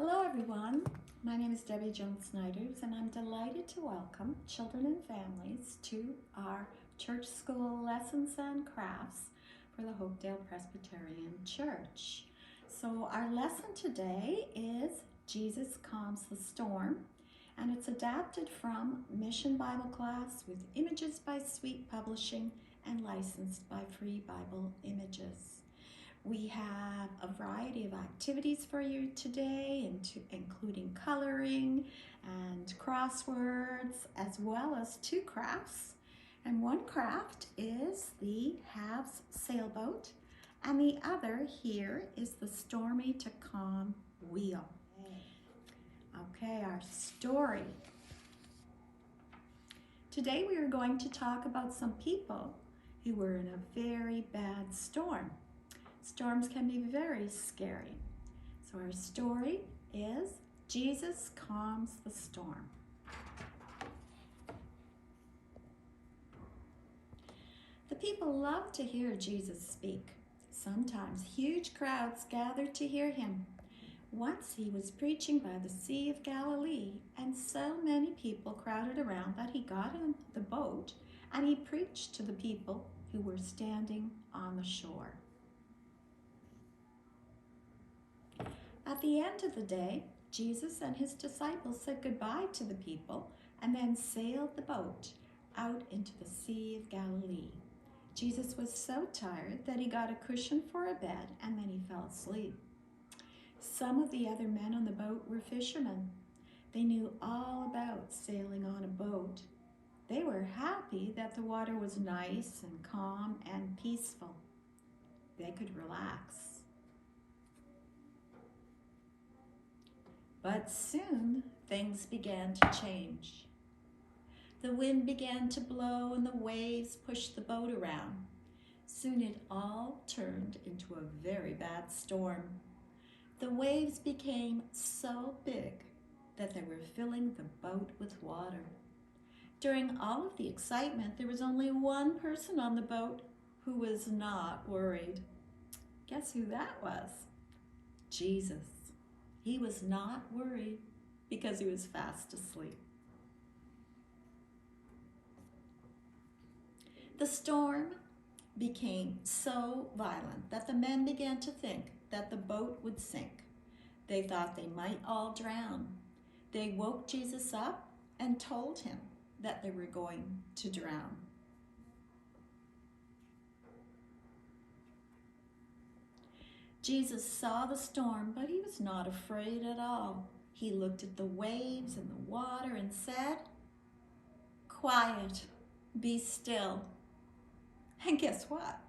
Hello everyone, my name is Debbie Jones-Snyders and I'm delighted to welcome children and families to our church school lessons and crafts for the Hopedale Presbyterian Church. So our lesson today is Jesus Calms the Storm, and it's adapted from Mission Bible Class with images by Sweet Publishing and licensed by Free Bible Images. We have a variety of activities for you today, including coloring and crosswords, as well as two crafts. And one craft is the Halves sailboat, and the other here is the Stormy to Calm wheel. Okay, our story. Today we are going to talk about some people who were in a very bad storm. Storms can be very scary. So our story is Jesus Calms the Storm. The people loved to hear Jesus speak. Sometimes huge crowds gathered to hear him. Once he was preaching by the Sea of Galilee, and so many people crowded around that he got in the boat and he preached to the people who were standing on the shore. At the end of the day, Jesus and his disciples said goodbye to the people and then sailed the boat out into the Sea of Galilee. Jesus was so tired that he got a cushion for a bed and then he fell asleep. Some of the other men on the boat were fishermen. They knew all about sailing on a boat. They were happy that the water was nice and calm and peaceful. They could relax. But soon things began to change. The wind began to blow and the waves pushed the boat around. Soon it all turned into a very bad storm. The waves became so big that they were filling the boat with water. During all of the excitement, there was only one person on the boat who was not worried. Guess who that was? Jesus. He was not worried because he was fast asleep. The storm became so violent that the men began to think that the boat would sink. They thought they might all drown. They woke Jesus up and told him that they were going to drown. Jesus saw the storm, but he was not afraid at all. He looked at the waves and the water and said, "Quiet, be still." And guess what?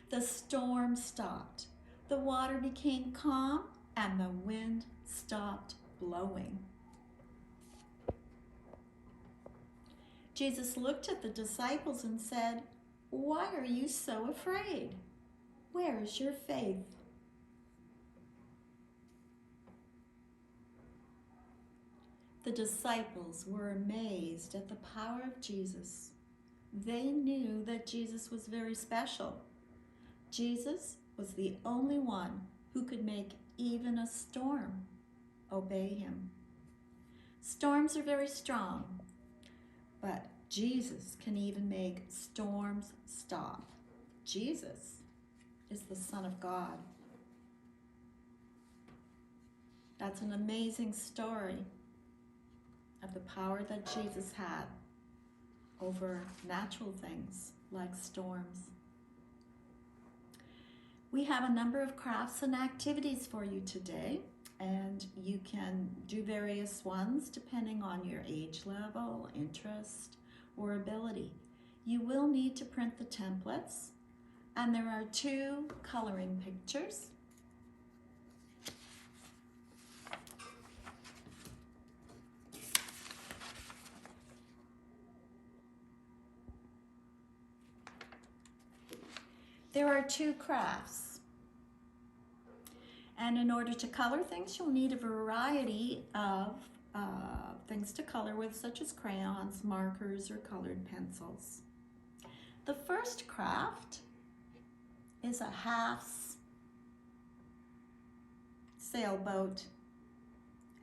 The storm stopped. The water became calm and the wind stopped blowing. Jesus looked at the disciples and said, "Why are you so afraid? Where is your faith?" The disciples were amazed at the power of Jesus. They knew that Jesus was very special. Jesus was the only one who could make even a storm obey him. Storms are very strong, but Jesus can even make storms stop. Jesus is the Son of God. That's an amazing story of the power that Jesus had over natural things like storms. We have a number of crafts and activities for you today, and you can do various ones depending on your age level, interest, or ability. You will need to print the templates, and there are two coloring pictures. There are two crafts, and in order to color things, you'll need a variety of things to color with, such as crayons, markers, or colored pencils. The first craft is a Halves sailboat.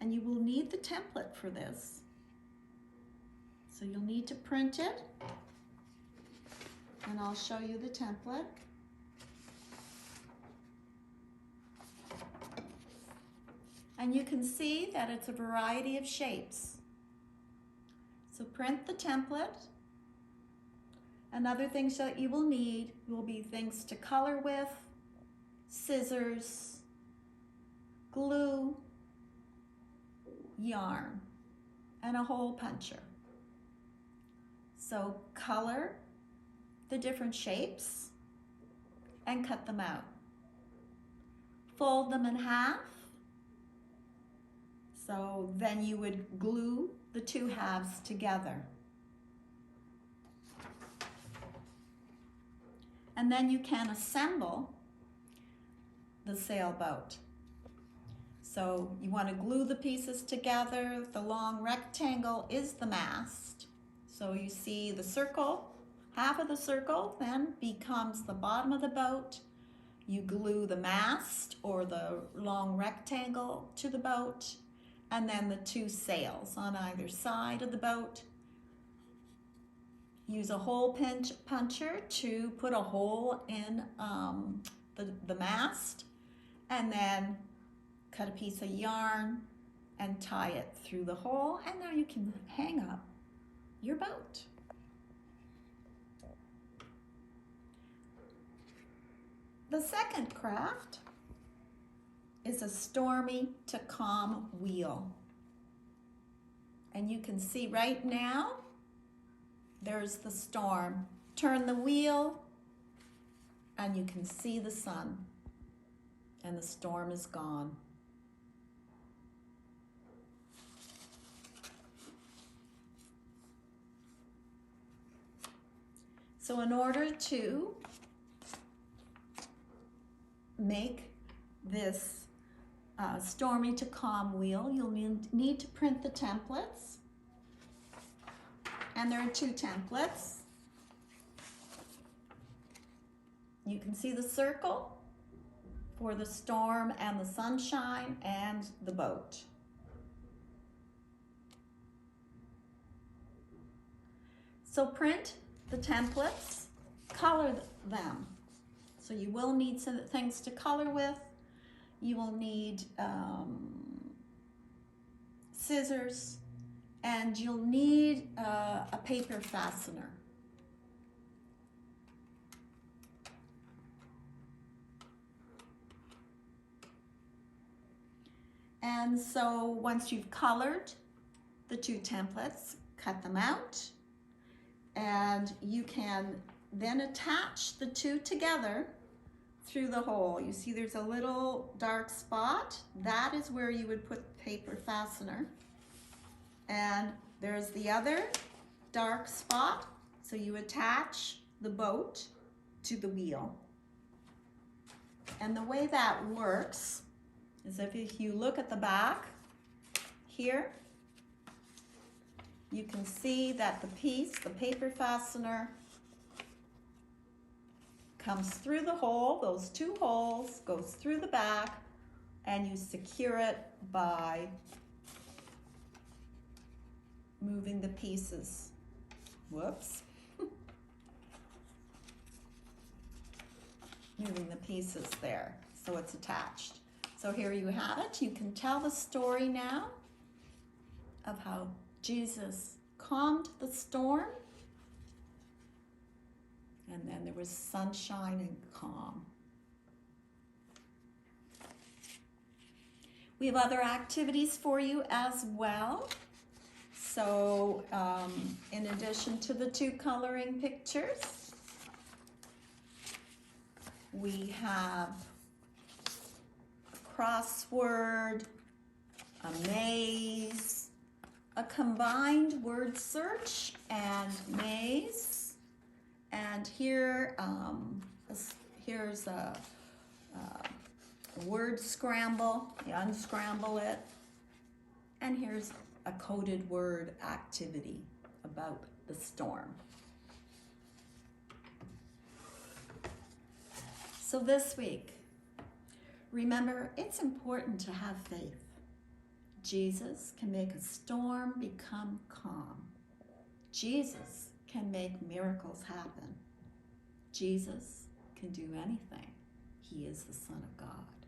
And you will need the template for this. So you'll need to print it, and I'll show you the template. And you can see that it's a variety of shapes. So print the template. And other things that you will need will be things to color with, scissors, glue, yarn, and a hole puncher. So color the different shapes and cut them out. Fold them in half. So then you would glue the two halves together. And then you can assemble the sailboat. So you want to glue the pieces together. The long rectangle is the mast. So you see the circle, half of the circle then becomes the bottom of the boat. You glue the mast or the long rectangle to the boat, and then the two sails on either side of the boat. Use a hole puncher to put a hole in the mast, and then cut a piece of yarn and tie it through the hole, and now you can hang up your boat. The second craft is a stormy to calm wheel. And you can see right now, there's the storm. Turn the wheel and you can see the sun, and the storm is gone. So in order to make this stormy to calm wheel, you'll need to print the templates. And there are two templates. You can see the circle for the storm and the sunshine and the boat. So print the templates, color them. So you will need some things to color with. You will need scissors, and you'll need a paper fastener. And so once you've colored the two templates, cut them out, and you can then attach the two together through the hole. You see there's a little dark spot. That is where you would put the paper fastener. And there's the other dark spot. So you attach the boat to the wheel. And the way that works is if you look at the back here, you can see that the paper fastener, comes through the hole, those two holes, goes through the back, and you secure it by moving the pieces. Whoops. Moving the pieces there, so it's attached. So here you have it. You can tell the story now of how Jesus calmed the storm, and then there was sunshine and calm. We have other activities for you as well. So in addition to the two coloring pictures, we have a crossword, a maze, a combined word search and maze. And here, here's a word scramble. You unscramble it. And here's a coded word activity about the storm. So this week, remember, it's important to have faith. Jesus can make a storm become calm. Jesus can make miracles happen. Jesus can do anything. He is the Son of God.